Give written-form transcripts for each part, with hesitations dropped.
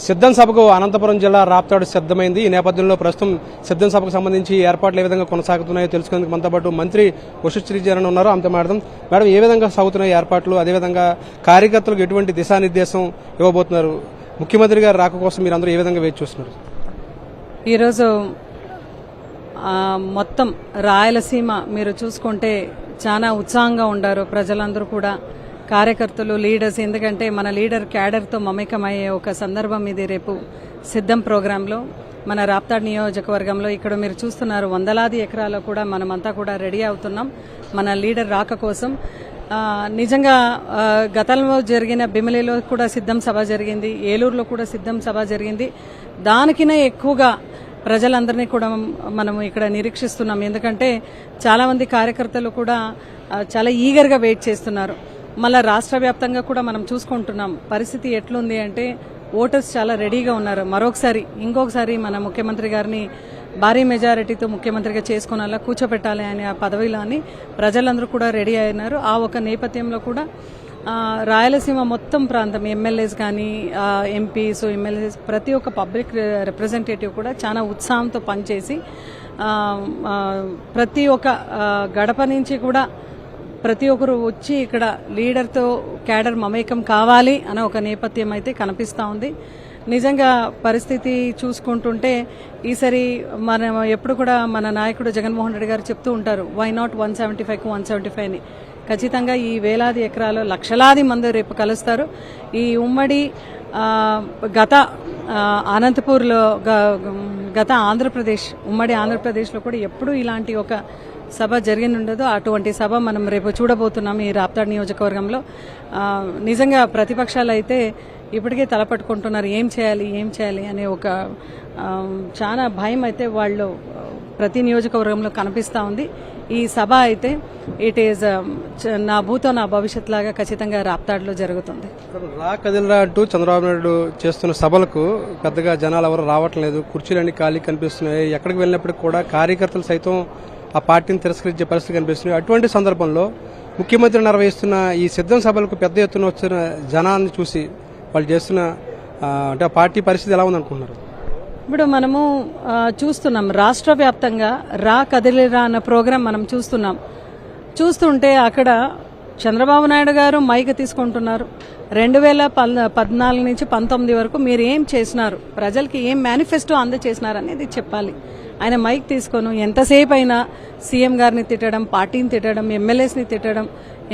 సిద్ధం సభకు అనంతపురం జిల్లా రాప్తాడు సిద్ధమైంది. ఈ నేపథ్యంలో ప్రస్తుతం సిద్ధం సభకు సంబంధించి ఏర్పాట్లు ఏ విధంగా కొనసాగుతున్నాయో తెలుసుకునేందుకు మనతో పాటు మంత్రి ఉషశ్రీజరన్ ఉన్నారు. ఆమెతో మాట్లాడదాం. మేడం, ఏ విధంగా సాగుతున్నాయి ఏర్పాట్లు, అదేవిధంగా కార్యకర్తలకు ఎటువంటి దిశానిర్దేశం ఇవ్వబోతున్నారు? ముఖ్యమంత్రి గారి రాక కోసం మీరు అందరూ ఏ విధంగా వేచి చూస్తున్నారు? ఈరోజు మొత్తం రాయలసీమ మీరు చూసుకుంటే చాలా ఉత్సాహంగా ఉండారు ప్రజలందరూ కూడా, కార్యకర్తలు, లీడర్స్. ఎందుకంటే మన లీడర్ క్యాడర్తో మమేకమయ్యే ఒక సందర్భం ఇది. రేపు సిద్ధం ప్రోగ్రాంలో మన రాప్తాడ్ నియోజకవర్గంలో ఇక్కడ మీరు చూస్తున్నారు వందలాది ఎకరాల్లో కూడా మనమంతా కూడా రెడీ అవుతున్నాం మన లీడర్ రాక కోసం. నిజంగా గతంలో జరిగిన బిమిలిలో కూడా సిద్ధం సభ జరిగింది, ఏలూరులో కూడా సిద్ధం సభ జరిగింది. దానికినే ఎక్కువగా ప్రజలందరినీ కూడా మనము ఇక్కడ నిరీక్షిస్తున్నాం. ఎందుకంటే చాలామంది కార్యకర్తలు కూడా చాలా ఈగర్గా వెయిట్ చేస్తున్నారు. మళ్ళీ రాష్ట్ర వ్యాప్తంగా కూడా మనం చూసుకుంటున్నాం పరిస్థితి ఎట్లుంది అంటే ఓటర్స్ చాలా రెడీగా ఉన్నారు. ఇంకొకసారి మన ముఖ్యమంత్రి గారిని భారీ మెజారిటీతో ముఖ్యమంత్రిగా చేసుకునేలా కూర్చోపెట్టాలి అనే ఆ పదవిలో అని ప్రజలందరూ కూడా రెడీ అయినారు. ఆ ఒక నేపథ్యంలో కూడా రాయలసీమ మొత్తం ప్రాంతం ఎమ్మెల్యేస్ కానీ ఎంపీస్, ఎమ్మెల్యేస్, ప్రతి ఒక్క పబ్లిక్ రిప్రజెంటేటివ్ కూడా చాలా ఉత్సాహంతో పనిచేసి ప్రతి ఒక్క గడప నుంచి కూడా ప్రతి ఒక్కరు వచ్చి ఇక్కడ లీడర్తో క్యాడర్ మమేకం కావాలి అనే ఒక నేపథ్యం అయితే కనిపిస్తూ ఉంది. నిజంగా పరిస్థితి చూసుకుంటుంటే ఈసారి మనం ఎప్పుడు కూడా మన నాయకుడు జగన్మోహన్ రెడ్డి గారు చెప్తూ ఉంటారు, వై నాట్ 175కు 175 అని. ఖచ్చితంగా ఈ వేలాది ఎకరాలు లక్షలాది మంది రేపు కలుస్తారు. ఈ ఉమ్మడి గత అనంతపూర్లో గత ఉమ్మడి ఆంధ్రప్రదేశ్లో కూడా ఎప్పుడూ ఇలాంటి ఒక సభ జరిగి ఉండదు. అటువంటి సభ మనం రేపు చూడబోతున్నాం ఈ రాప్తాడ్ నియోజకవర్గంలో. నిజంగా ప్రతిపక్షాలు అయితే ఇప్పటికే తలపట్టుకుంటున్నారు, ఏం చేయాలి అనే ఒక చాలా భయం అయితే వాళ్ళు ప్రతి నియోజకవర్గంలో కనిపిస్తూ ఉంది. ఈ సభ అయితే ఇట్ ఈజ్ నా భూతో నా భవిష్యత్ లాగా ఖచ్చితంగా రాప్తాడ్లో జరుగుతుంది. రా కదిలరా అంటూ చంద్రబాబు నాయుడు చేస్తున్న సభలకు పెద్దగా జనాలు ఎవరు రావట్లేదు, కుర్చీలన్నీ ఖాళీ కనిపిస్తున్నాయి. ఎక్కడికి వెళ్ళినప్పటికీ కూడా కార్యకర్తలు సైతం ఆ పార్టీని తిరస్కరించే పరిస్థితి కనిపిస్తున్నాయి. అటువంటి సందర్భంలో ముఖ్యమంత్రి నిర్వహిస్తున్న ఈ సిద్ధం సభలకు పెద్ద ఎత్తున వచ్చిన జనాన్ని చూసి వాళ్ళు చేస్తున్న అంటే ఆ పార్టీ పరిస్థితి ఎలా ఉందనుకుంటున్నారు? ఇప్పుడు మనము చూస్తున్నాం రాష్ట్ర వ్యాప్తంగా రా కదిలిరా అన్న ప్రోగ్రాం మనం చూస్తుంటే అక్కడ చంద్రబాబు నాయుడు గారు మైక్ తీసుకుంటున్నారు. 2014 నుంచి 19 వరకు మీరు ఏం చేసినారు, ప్రజలకి ఏం మేనిఫెస్టో అందజేసినారు అనేది చెప్పాలి. ఆయన మైక్ తీసుకొని ఎంతసేపు అయినా సీఎం గారిని తిట్టడం, పార్టీని తిట్టడం, ఎమ్మెల్యేస్ని తిట్టడం,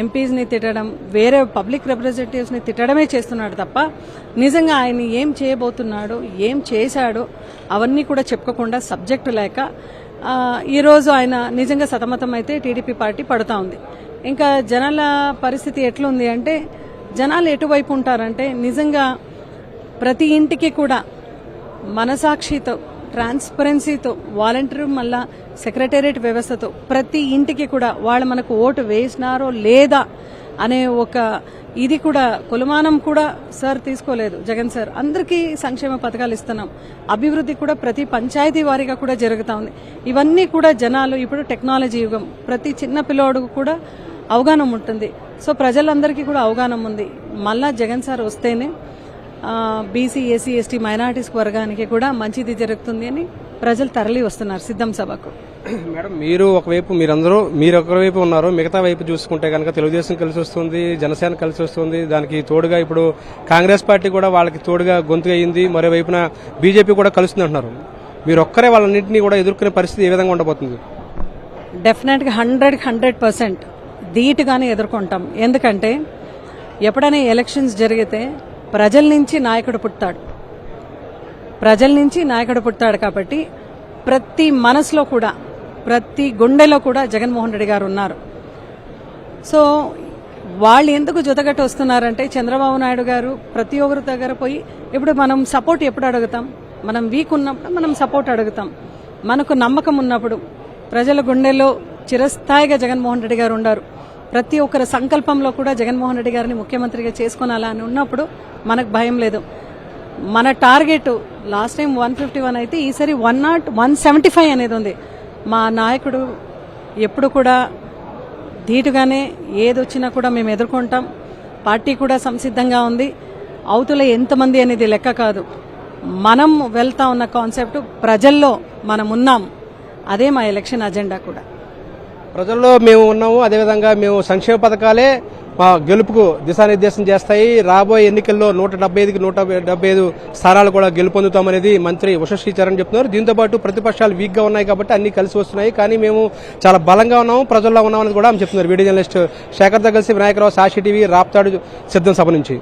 ఎంపీస్ని తిట్టడం, వేరే పబ్లిక్ రిప్రజెంటేటివ్స్ని తిట్టడమే చేస్తున్నాడు తప్ప నిజంగా ఆయన ఏం చేయబోతున్నాడు, ఏం చేశాడు అవన్నీ కూడా చెప్పుకోకుండా సబ్జెక్టు లేక ఈరోజు ఆయన నిజంగా సతమతం అయితే టీడీపీ పార్టీ పడుతూ ఉంది. ఇంకా జనాల పరిస్థితి ఎట్లుంది అంటే జనాలు ఎటువైపు ఉంటారంటే నిజంగా ప్రతి ఇంటికి కూడా మనసాక్షితో, ట్రాన్స్పరెన్సీతో, వాలంటీర్ మళ్ళా సెక్రటేరియట్ వ్యవస్థతో ప్రతి ఇంటికి కూడా వాళ్ళు మనకు ఓటు వేసినారో లేదా అనే ఒక ఇది కూడా కొలమానం కూడా సార్ తీసుకోలేదు జగన్ సార్. అందరికీ సంక్షేమ పథకాలు ఇస్తున్నాం, అభివృద్ధి కూడా ప్రతి పంచాయతీ వారీగా కూడా జరుగుతూ ఉంది. ఇవన్నీ కూడా జనాలు ఇప్పుడు టెక్నాలజీ యుగం, ప్రతి చిన్న పిల్లోడు కూడా అవగాహన ఉంటుంది. సో ప్రజలందరికీ కూడా అవగాహన ఉంది. మళ్ళా జగన్ సార్ వస్తేనే బీసీ, ఎస్సీ, ఎస్టీ, మైనారిటీస్ వర్గానికి కూడా మంచిది జరుగుతుంది అని ప్రజలు తరలి వస్తున్నారు సిద్ధం సభకు. మేడం, మీరు ఒకవైపు ఉన్నారు, మిగతా వైపు చూసుకుంటే కనుక తెలుగుదేశం కలిసి వస్తుంది, జనసేన కలిసి వస్తుంది. దానికి తోడుగా ఇప్పుడు కాంగ్రెస్ పార్టీ కూడా వాళ్ళకి తోడుగా గొంతు అయ్యింది. మరోవైపున బీజేపీ కూడా కలుస్తుంది అంటున్నారు. మీరు ఒక్కరే వాళ్ళన్నింటినీ కూడా ఎదుర్కొనే పరిస్థితి ఏ విధంగా ఉండబోతుంది? డెఫినెట్గా 100% ధీటుగానే ఎదుర్కొంటాం. ఎందుకంటే ఎప్పుడైనా ఎలక్షన్స్ జరిగితే ప్రజల నుంచి నాయకుడు పుడతాడు కాబట్టి ప్రతి మనసులో కూడా, ప్రతి గుండెలో కూడా జగన్మోహన్ రెడ్డి గారు ఉన్నారు. సో వాళ్ళు ఎందుకు జొతగట్టు వస్తున్నారంటే చంద్రబాబు నాయుడు గారు ప్రతి ఒక్కరి దగ్గర పోయి ఇప్పుడు మనం సపోర్ట్ ఎప్పుడు అడుగుతాం, మనం వీక్ ఉన్నప్పుడు మనం సపోర్ట్ అడుగుతాం. మనకు నమ్మకం ఉన్నప్పుడు ప్రజల గుండెలో చిరస్థాయిగా జగన్మోహన్ రెడ్డి గారు ఉన్నారు. ప్రతి ఒక్కరి సంకల్పంలో కూడా జగన్మోహన్ రెడ్డి గారిని ముఖ్యమంత్రిగా చేసుకోనాలా అని ఉన్నప్పుడు మనకు భయం లేదు. మన టార్గెట్ లాస్ట్ టైం 151 అయితే ఈసారి 175 అనేది ఉంది. మా నాయకుడు ఎప్పుడు కూడా ధీటుగానే ఏదొచ్చినా కూడా మేము ఎదుర్కొంటాం. పార్టీ కూడా సంసిద్ధంగా ఉంది. అవతల ఎంతమంది అనేది లెక్క కాదు. మనం వెళ్తా ఉన్న కాన్సెప్ట్ ప్రజల్లో మనం ఉన్నాం. అదే మా ఎలక్షన్ అజెండా కూడా. ప్రజల్లో మేము ఉన్నాము, అదేవిధంగా మేము సంక్షేమ పథకాలే మా గెలుపుకు దిశానిర్దేశం చేస్తాయి. రాబోయే ఎన్నికల్లో 175కి 175 స్థానాలు కూడా గెలుపొందుతామనేది మంత్రి ఉషశ్రీ చరణ్ చెప్తున్నారు. దీంతో పాటు ప్రతిపక్షాలు వీక్ గా ఉన్నాయి కాబట్టి అన్ని కలిసి వస్తున్నాయి, కానీ మేము చాలా బలంగా ఉన్నాము, ప్రజల్లో ఉన్నామని కూడా ఆమె చెప్తున్నారు. వీడియో జర్నలిస్ట్ శేఖర్తో కలిసి వినాయకరావు, సాక్షి టీవీ, రాప్తాడు సిద్ధం సభ నుంచి.